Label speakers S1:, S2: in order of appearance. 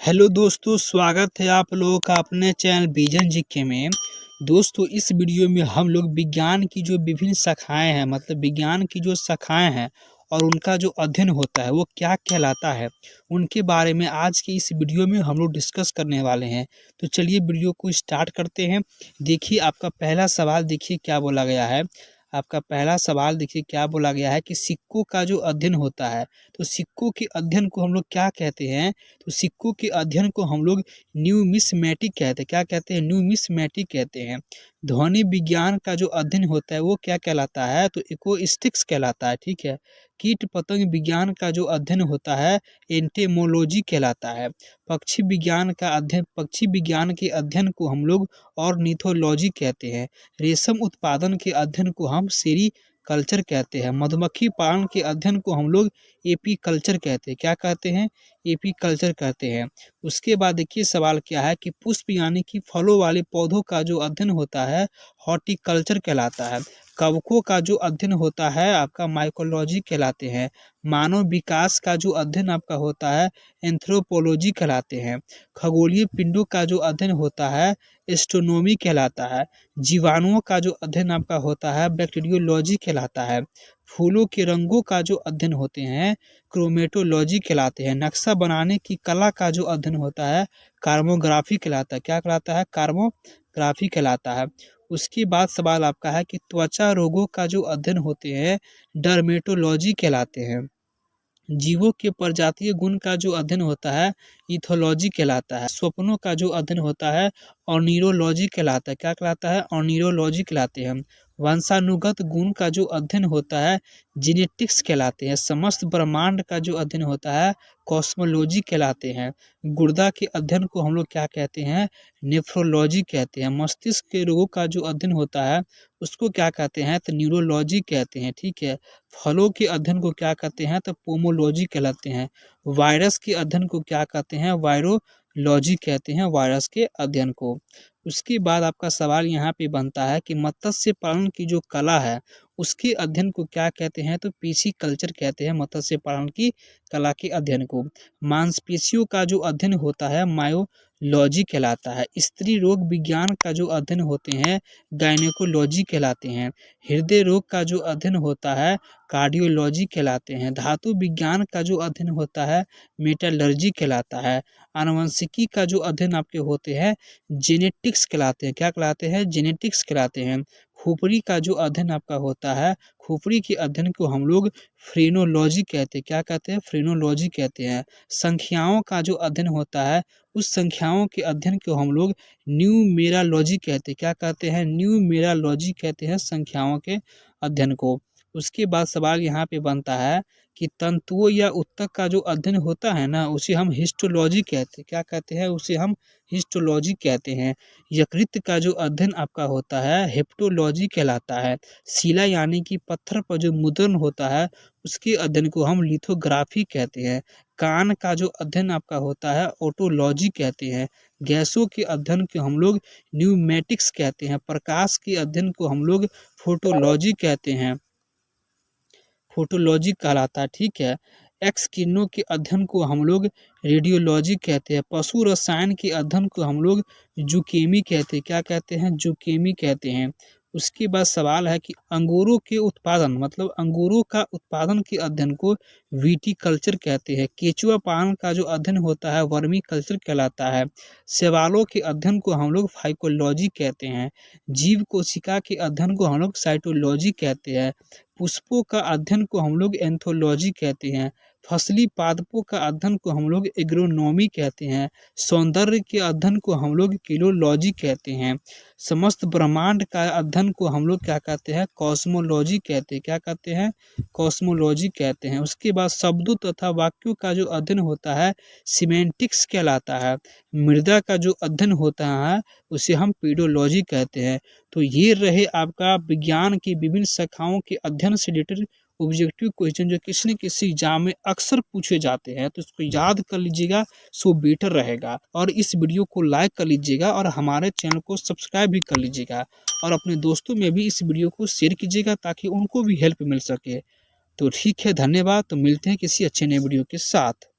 S1: Hello दोस्तों, स्वागत है आप लोगों का अपने चैनल विजन जीके में। दोस्तों, इस वीडियो में हम लोग विज्ञान की जो विभिन्न शाखाएं हैं, मतलब विज्ञान की जो शाखाएं हैं और उनका जो अध्ययन होता है वो क्या कहलाता है, उनके बारे में आज की इस वीडियो में हम लोग डिस्कस करने वाले हैं। तो चलिए वीडियो को स्टार्ट करते हैं। देखिए, आपका पहला सवाल देखिए क्या बोला गया है। आपका पहला सवाल देखिए क्या बोला गया है कि सिक्कों का जो अध्ययन होता है, तो सिक्कों के अध्ययन को हम लोग क्या कहते हैं। तो सिक्कों के अध्ययन को हम लोग न्यूमिस्मेटिक कहते हैं। क्या कहते हैं? न्यूमिस्मेटिक कहते हैं। ध्वनि विज्ञान का जो अध्ययन होता है वो क्या कहलाता है? तो इकोस्टिक्स कहलाता है। ठीक है। कीट पतंग विज्ञान का जो अध्ययन होता है एंटेमोलॉजी कहलाता है। पक्षी विज्ञान के अध्ययन को हम लोग ऑर्निथोलॉजी कहते हैं। रेशम उत्पादन के अध्ययन को हम सेरीकल्चर कहते हैं। मधुमक्खी पालन के अध्ययन को हम लोग एपीकल्चर कहते हैं। क्या कहते हैं? एपीकल्चर कहते हैं। उसके बाद देखिए सवाल क्या है कि पुष्प यानी कि फलों वाले पौधों का जो अध्ययन होता है हॉर्टिकल्चर कहलाता है। कवकों का जो अध्ययन होता है आपका माइकोलॉजी कहलाते हैं। मानव विकास का जो अध्ययन आपका होता है एंथ्रोपोलॉजी कहलाते हैं। खगोलीय पिंडों का जो अध्ययन होता है एस्ट्रोनॉमी कहलाता है। जीवाणुओं का जो अध्ययन आपका होता है बैक्टीरियोलॉजी कहलाता है। फूलों के रंगों का जो अध्ययन होते हैं क्रोमेटोलॉजी कहलाते हैं। नक्शा बनाने की कला का जो अध्ययन होता है कार्मोग्राफी कहलाता है। क्या कहलाता है? कार्मोग्राफी कहलाता है। उसके बाद सवाल आपका है कि त्वचा रोगों का जो अध्ययन होते हैं डर्मेटोलॉजी कहलाते हैं। जीवों के प्रजातीय गुण का जो अध्ययन होता है इथोलॉजी कहलाता है। स्वप्नों का जो अध्ययन होता है ऑर्निरोलॉजी कहलाता है। क्या कहलाता है? ऑर्निरोलॉजी कहलाते हैं। वंशानुगत गुण का जो अध्ययन होता है जेनेटिक्स कहलाते हैं। समस्त ब्रह्मांड का जो अध्ययन होता है कॉस्मोलॉजी कहलाते हैं। गुर्दा के अध्ययन को हम लोग क्या कहते हैं? नेफ्रोलॉजी कहते हैं। मस्तिष्क के रोगों का जो अध्ययन होता है उसको क्या कहते हैं? तो न्यूरोलॉजी कहते हैं। ठीक है। फलों के अध्ययन को क्या कहते हैं? तो पोमोलॉजी कहलाते हैं। वायरस के अध्ययन को क्या कहते हैं? वायरोलॉजी कहते हैं वायरस के अध्ययन को। उसके बाद आपका सवाल यहाँ पे बनता है कि मत्स्य पालन की जो कला है उसके अध्ययन को क्या कहते हैं? तो पिसीकल्चर कहते हैं मत्स्य पालन की कला के अध्ययन को। मांसपेशियों का जो अध्ययन होता है मायोलॉजी कहलाता है। स्त्री रोग विज्ञान का जो अध्ययन होते हैं गायनेकोलॉजी कहलाते हैं। हृदय रोग का जो अध्ययन होता है कार्डियोलॉजी कहलाते हैं। धातु विज्ञान का जो अध्ययन होता है मेटलर्जी कहलाता है। आनुवंशिकी का जो अध्ययन आपके होते हैं जेनेटिक्स कहलाते हैं। क्या कहलाते हैं? जेनेटिक्स कहलाते हैं। खोपड़ी का जो अध्ययन आपका होता है खोपड़ी के अध्ययन को हम लोग फ्रेनोलॉजी कहते हैं। क्या कहते हैं? फ्रेनोलॉजी कहते हैं। संख्याओं का जो अध्ययन होता है उस संख्याओं के अध्ययन को हम लोग न्यूमेरालॉजी कहते हैं। क्या कहते हैं? न्यूमेरालॉजी कहते हैं संख्याओं के अध्ययन को। उसके बाद सवाल यहाँ पे बनता है कि तंतुओं या ऊतक का जो अध्ययन होता है ना उसे हम हिस्टोलॉजी कहते हैं। क्या कहते हैं? उसे हम हिस्टोलॉजी कहते हैं। यकृत का जो अध्ययन आपका होता है हेप्टोलॉजी कहलाता है। शिला यानी कि पत्थर पर जो मुद्रण होता है उसके अध्ययन को हम लिथोग्राफी कहते हैं। कान का जो अध्ययन आपका होता है ओटोलॉजी कहते हैं। गैसों के अध्ययन को हम लोग न्यूमेटिक्स कहते हैं। प्रकाश के अध्ययन को हम लोग फोटोलॉजी कहते हैं। फोटोलॉजी कहलाता है। ठीक है। एक्स किरणों के अध्ययन को हम लोग रेडियोलॉजी कहते हैं। पशु रसायन के अध्ययन को हम लोग जूकेमी कहते हैं। क्या कहते हैं? जूकेमी कहते हैं। उसके बाद सवाल है कि अंगूरों के उत्पादन मतलब अंगूरों का उत्पादन के अध्ययन को विटीकल्चर कहते हैं। केचुआ पालन का जो अध्ययन होता है वर्मी कल्चर कहलाता है। शैवालों के अध्ययन को हम लोग फाइकोलॉजी कहते हैं। जीव कोशिका के अध्ययन को हम लोग साइटोलॉजी कहते हैं। पुष्पों का अध्ययन को हम लोग एंथोलॉजी कहते हैं। फसली पादपों का अध्ययन को हम लोग एग्रोनॉमी कहते हैं। सौंदर्य के अध्ययन को हम लोग किलोलॉजी कहते हैं। समस्त ब्रह्मांड का अध्ययन को हम लोग क्या कहते हैं? कॉस्मोलॉजी कहते हैं। क्या कहते हैं? कॉस्मोलॉजी कहते हैं। उसके बाद शब्दों तथा वाक्यों का जो अध्ययन होता है सिमेंटिक्स कहलाता है। मृदा का जो अध्ययन होता है उसे हम पीडोलॉजी कहते हैं। तो ये रहे आपका विज्ञान की विभिन्न शाखाओं के अध्ययन से रिलेटेड ऑब्जेक्टिव क्वेश्चन जो किसी न किसी एग्जाम में अक्सर पूछे जाते हैं, तो इसको याद कर लीजिएगा, सो बेटर रहेगा। और इस वीडियो को लाइक कर लीजिएगा और हमारे चैनल को सब्सक्राइब भी कर लीजिएगा और अपने दोस्तों में भी इस वीडियो को शेयर कीजिएगा ताकि उनको भी हेल्प मिल सके। तो ठीक है, धन्यवाद। तो मिलते हैं किसी अच्छे नए वीडियो के साथ।